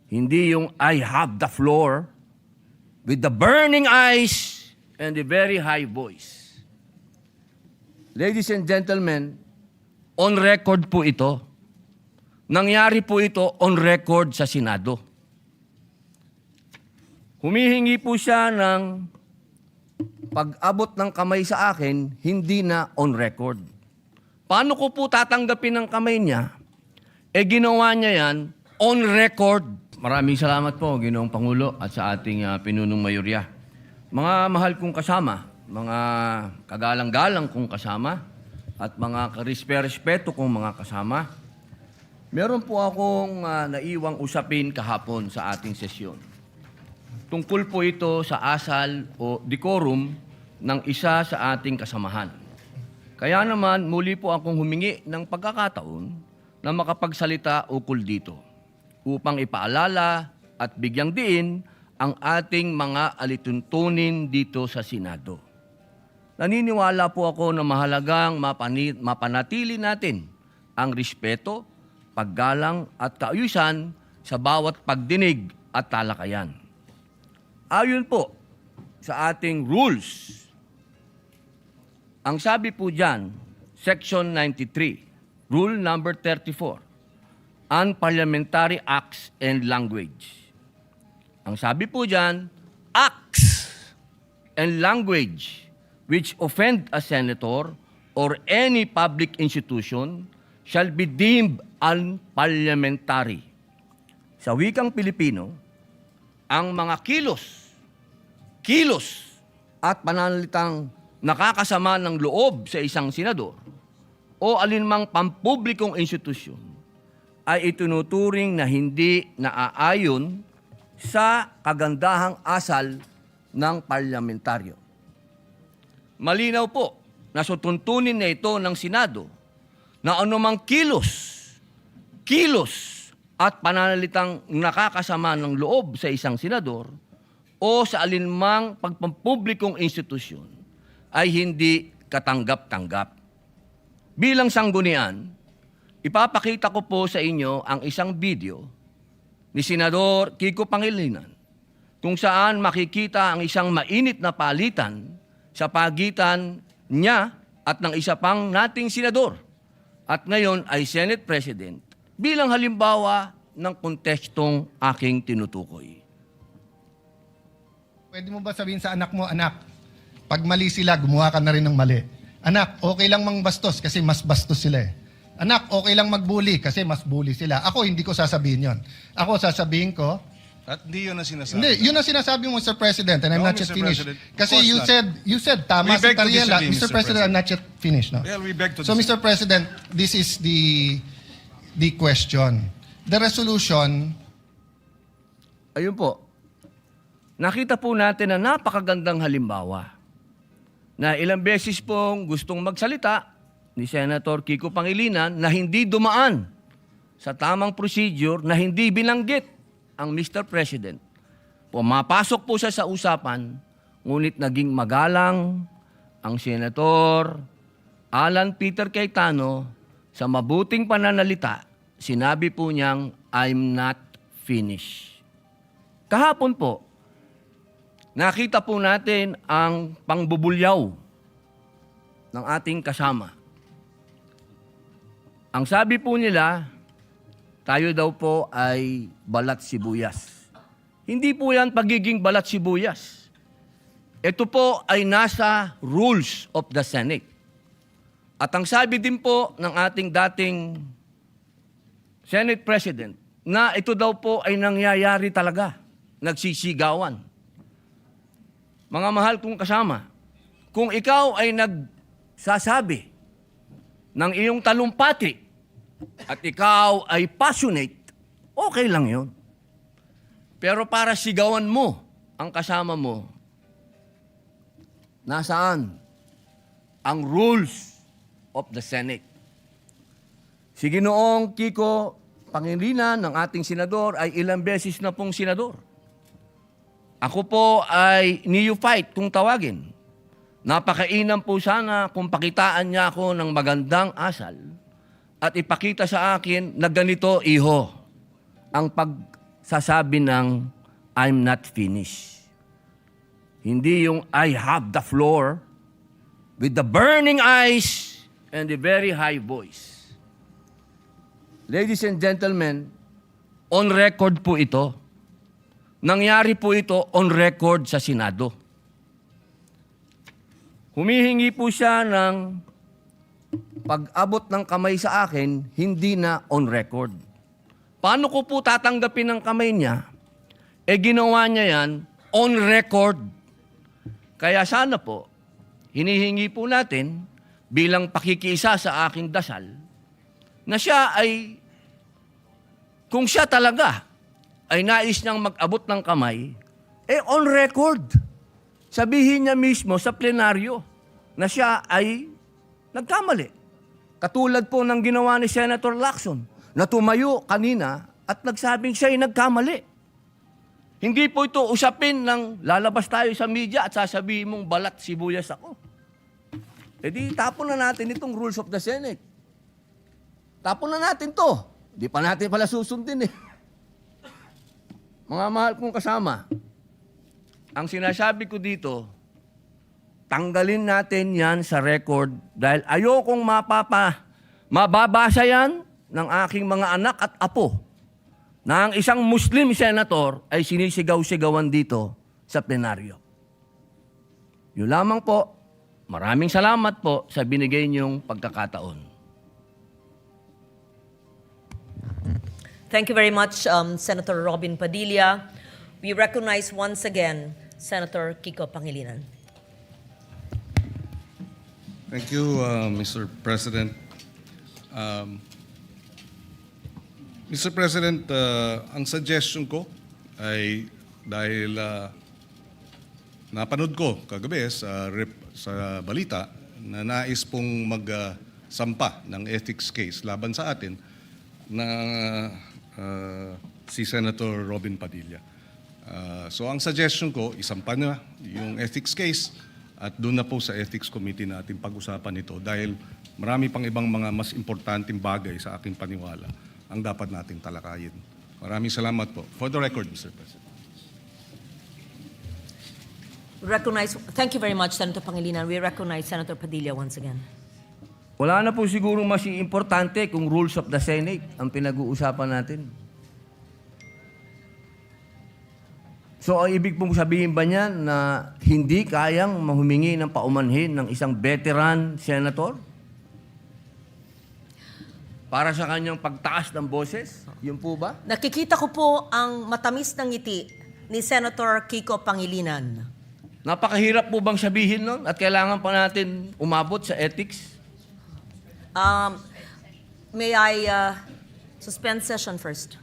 Hindi yung I have the floor with the burning eyes and the very high voice. Ladies and gentlemen, on record po ito. Nangyari po ito on record sa Senado. Humihingi po siya ng pag-abot ng kamay sa akin, hindi na on record. Paano ko po tatanggapin ng kamay niya? Ginawa niya yan on record. Maraming salamat po, Ginoong Pangulo at sa ating pinunong mayorya. Mga mahal kong kasama, mga kagalang-galang kong kasama, at mga karespeto kong mga kasama, meron po akong naiwang usapin kahapon sa ating sesyon. Tungkol po ito sa asal o decorum ng isa sa ating kasamahan. Kaya naman, muli po akong humingi ng pagkakataon na makapagsalita ukol dito upang ipaalala at bigyang diin ang ating mga alituntunin dito sa Senado. Naniniwala po ako na mahalagang mapanatili natin ang respeto, paggalang at kaayusan sa bawat pagdinig at talakayan. Ayon po sa ating rules, ang sabi po dyan, Section 93, Rule number 34, Unparliamentary Acts and Language. Ang sabi po dyan, acts and language which offend a senator or any public institution shall be deemed unparliamentary. Sa wikang Pilipino, ang mga kilos at pananalitang nakakasama ng loob sa isang senador o alinmang pampublikong institusyon ay itinuturing na hindi naaayon sa kagandahang asal ng parlamentaryo. Malinaw po na sutuntunin na ito ng Senado na anumang kilos at pananalitang nakakasama ng loob sa isang senador o sa alinmang pagpampublikong institusyon ay hindi katanggap-tanggap. Bilang sanggunian, ipapakita ko po sa inyo ang isang video ni Senador Kiko Pangilinan kung saan makikita ang isang mainit na palitan sa pagitan niya at ng isa pang nating senador at ngayon ay Senate President bilang halimbawa ng kontekstong aking tinutukoy. Pwede mo ba sabihin sa anak mo, anak, pag mali sila, gumawa ka na rin ng mali. Anak, okay lang mangbastos kasi mas bastos sila eh. Anak, okay lang magbully kasi mas bully sila. Ako, hindi ko sasabihin yon. Ako, sasabihin ko, At hindi yun ang sinasabi. hindi, yun ang sinasabi mo, Mr. President, and I'm No, not yet Mr. finished. President. Kasi Of course you said, tama We si beg to Tariela. disagree, Mr. Mr. President, I'm not yet finished. No? Well, we beg to So, disagree. Mr. President, this is the question. The resolution, Ayun po, nakita po natin na napakagandang halimbawa na ilang beses pong gustong magsalita ni Senator Kiko Pangilinan na hindi dumaan sa tamang procedure na hindi binanggit ang Mr. President. Pumapasok po siya sa usapan, ngunit naging magalang ang Senator Alan Peter Cayetano sa mabuting pananalita. Sinabi po niyang, I'm not finished. Kahapon po, nakita po natin ang pangbubulyaw ng ating kasama. Ang sabi po nila, tayo daw po ay balat sibuyas. Hindi po yan pagiging balat sibuyas. Ito po ay nasa rules of the Senate. At ang sabi din po ng ating dating Senate President, na ito daw po ay nangyayari talaga, nagsisigawan. Mga mahal kong kasama, kung ikaw ay nagsasabi ng iyong talumpati at ikaw ay passionate, okay lang yun. Pero para sigawan mo ang kasama mo, nasaan ang rules of the Senate? Si Ginoong Kiko Pangilinan ng ating senador ay ilang beses na pong senador. Ako po ay neophyte kung tawagin. Napakainam po sana kung pakitaan niya ako ng magandang asal at ipakita sa akin na ganito, iho, ang sasabi ng I'm not finished. Hindi yung I have the floor with the burning eyes and the very high voice. Ladies and gentlemen, on record po ito. Nangyari po ito on record sa Senado. Humihingi po siya ng pag-abot ng kamay sa akin, hindi na on record. Paano ko po tatanggapin ng kamay niya? Ginawa niya yan on record. Kaya sana po, hinihingi po natin bilang pakikiisa sa aking dasal, na siya ay, kung siya talaga ay nais niyang mag-abot ng kamay, on record. Sabihin niya mismo sa plenaryo na siya ay nagkamali. Katulad po ng ginawa ni Senator Lacson na tumayo kanina at nagsabing siya ay nagkamali. Hindi po ito usapin ng lalabas tayo sa media at sasabihin mong balat sibuyas ako. Di tapon na natin itong rules of the Senate. Tapon na natin to. Di pa natin pala susundin eh. Mga mahal kong kasama, ang sinasabi ko dito, tanggalin natin yan sa record dahil ayokong mababasa yan ng aking mga anak at apo na ang isang Muslim senator ay sinisigaw-sigawan dito sa plenaryo. Yun lamang po. Maraming salamat po sa binigay niyong pagkakataon. Thank you very much, Senator Robin Padilla. We recognize once again Senator Kiko Pangilinan. Thank you, Mr. President. Mr. President, ang suggestion ko ay dahil napanood ko kagabi sa balita na nais pong magsampa ng ethics case laban sa atin na si Senator Robin Padilla. So ang suggestion ko, isampa na yung ethics case at doon na po sa ethics committee natin pag-usapan ito dahil marami pang ibang mga mas importanteng bagay sa aking paniwala ang dapat nating talakayin. Maraming salamat po. For the record, Mr. President. Thank you very much, Senator Pangilinan. We recognize Senator Padilla once again. Wala na po siguro mas importante kung rules of the Senate ang pinag-uusapan natin. So, ang ibig pong sabihin ba niya na hindi kayang mahumingi ng paumanhin ng isang veteran senator? Para sa kanyang pagtaas ng boses? Yun po ba? Nakikita ko po ang matamis na ngiti ni Senator Kiko Pangilinan. Napakahirap po bang sabihin nun? At kailangan pa natin umabot sa ethics? May I suspend session first?